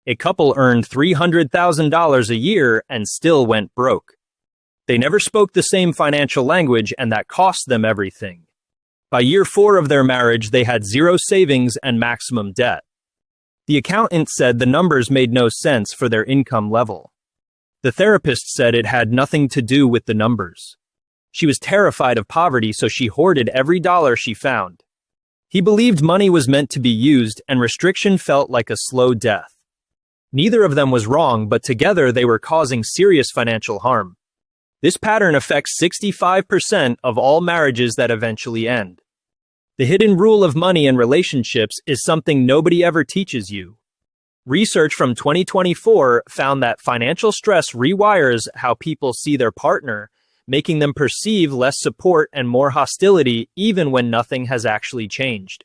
A couple earned $300,000 a year and still went broke. They never spoke the same financial language, and that cost them everything. By year 4 of their marriage, they had zero savings and maximum debt. The accountant said the numbers made no sense for their income level. The therapist said it had nothing to do with the numbers. She was terrified of poverty, so she hoarded every dollar she found. He believed money was meant to be used, and restriction felt like a slow death. Neither of them was wrong, but together they were causing serious financial harm. This pattern affects 65% of all marriages that eventually end. The hidden rule of money and relationships is something nobody ever teaches you. Research from 2024 found that financial stress rewires how people see their partner, making them perceive less support and more hostility even when nothing has actually changed.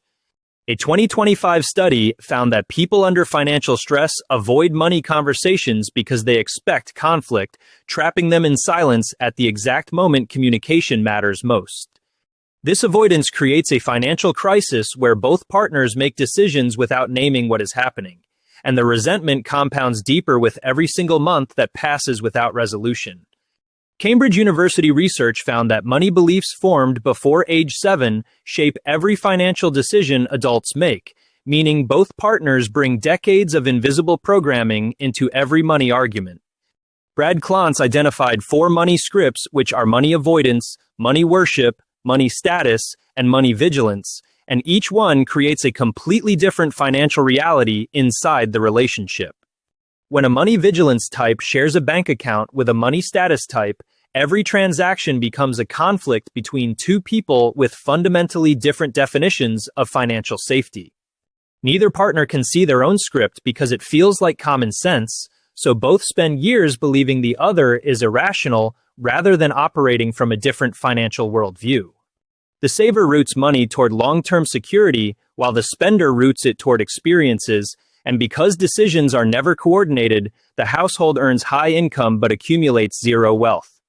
A 2025 study found that people under financial stress avoid money conversations because they expect conflict, trapping them in silence at the exact moment communication matters most. This avoidance creates a financial crisis where both partners make decisions without naming what is happening, and the resentment compounds deeper with every single month that passes without resolution. Cambridge University research found that money beliefs formed before age 7 shape every financial decision adults make, meaning both partners bring decades of invisible programming into every money argument. Brad Klontz identified 4 money scripts, which are money avoidance, money worship, money status, and money vigilance, and each one creates a completely different financial reality inside the relationship. When a money vigilance type shares a bank account with a money status type, every transaction becomes a conflict between two people with fundamentally different definitions of financial safety. Neither partner can see their own script because it feels like common sense, so both spend years believing the other is irrational rather than operating from a different financial worldview. The saver routes money toward long-term security, while the spender routes it toward experiences. And because decisions are never coordinated, the household earns high income but accumulates zero wealth.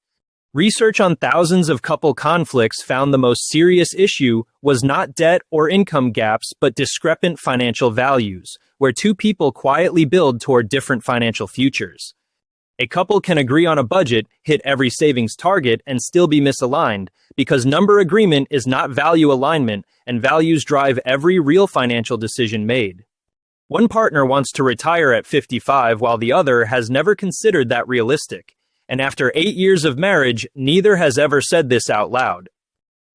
Research on thousands of couple conflicts found the most serious issue was not debt or income gaps but discrepant financial values, where two people quietly build toward different financial futures. A couple can agree on a budget, hit every savings target, and still be misaligned, because number agreement is not value alignment, and values drive every real financial decision made. One partner wants to retire at 55 while the other has never considered that realistic, and after 8 years of marriage, neither has ever said this out loud.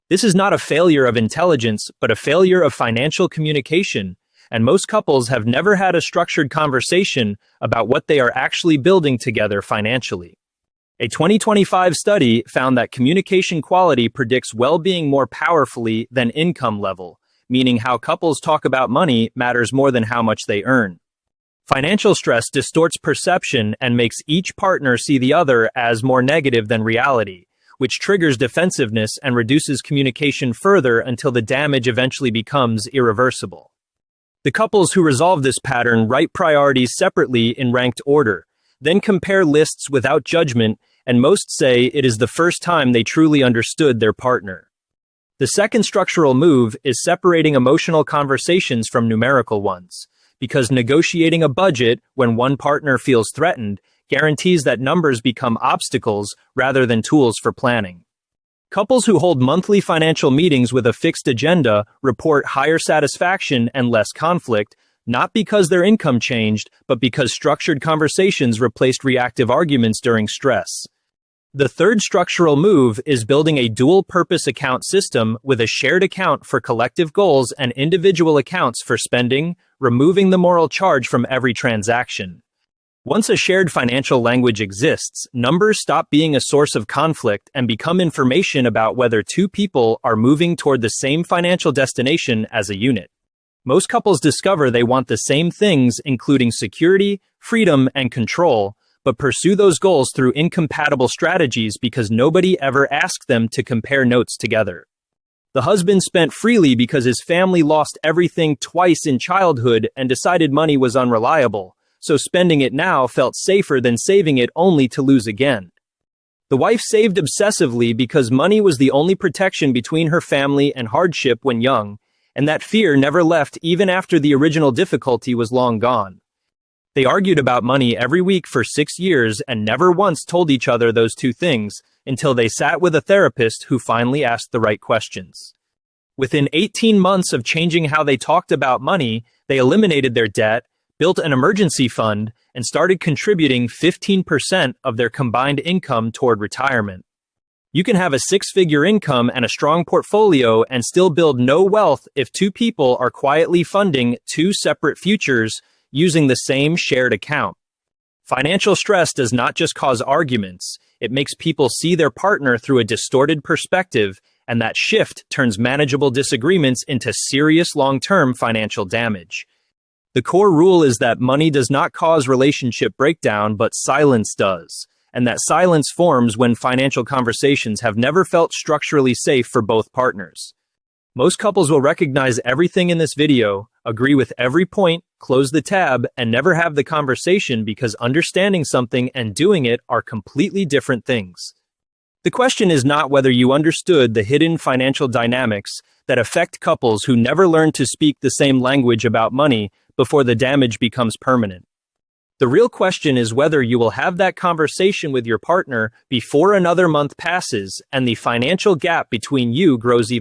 This is not a failure of intelligence, but a failure of financial communication, and most couples have never had a structured conversation about what they are actually building together financially. A 2025 study found that communication quality predicts well-being more powerfully than income level, meaning how couples talk about money matters more than how much they earn. Financial stress distorts perception and makes each partner see the other as more negative than reality, which triggers defensiveness and reduces communication further until the damage eventually becomes irreversible. The couples who resolve this pattern write priorities separately in ranked order, then compare lists without judgment, and most say it is the first time they truly understood their partner. The second structural move is separating emotional conversations from numerical ones, because negotiating a budget when one partner feels threatened guarantees that numbers become obstacles rather than tools for planning. Couples who hold monthly financial meetings with a fixed agenda report higher satisfaction and less conflict, not because their income changed, but because structured conversations replaced reactive arguments during stress. The third structural move is building a dual-purpose account system with a shared account for collective goals and individual accounts for spending, removing the moral charge from every transaction. Once a shared financial language exists, numbers stop being a source of conflict and become information about whether two people are moving toward the same financial destination as a unit. Most couples discover they want the same things, including security, freedom, and control, but pursue those goals through incompatible strategies because nobody ever asked them to compare notes together. The husband spent freely because his family lost everything twice in childhood and decided money was unreliable, so spending it now felt safer than saving it only to lose again. The wife saved obsessively because money was the only protection between her family and hardship when young, and that fear never left even after the original difficulty was long gone. They argued about money every week for 6 years and never once told each other those two things until they sat with a therapist who finally asked the right questions. Within 18 months of changing how they talked about money, they eliminated their debt, built an emergency fund, and started contributing 15% of their combined income toward retirement. You can have a 6-figure income and a strong portfolio and still build no wealth if two people are quietly funding two separate futures using the same shared account. Financial stress does not just cause arguments, it makes people see their partner through a distorted perspective, and that shift turns manageable disagreements into serious long-term financial damage. The core rule is that money does not cause relationship breakdown, but silence does, and that silence forms when financial conversations have never felt structurally safe for both partners. Most couples will recognize everything in this video, agree with every point, close the tab, and never have the conversation because understanding something and doing it are completely different things. The question is not whether you understood the hidden financial dynamics that affect couples who never learn to speak the same language about money before the damage becomes permanent. The real question is whether you will have that conversation with your partner before another month passes and the financial gap between you grows even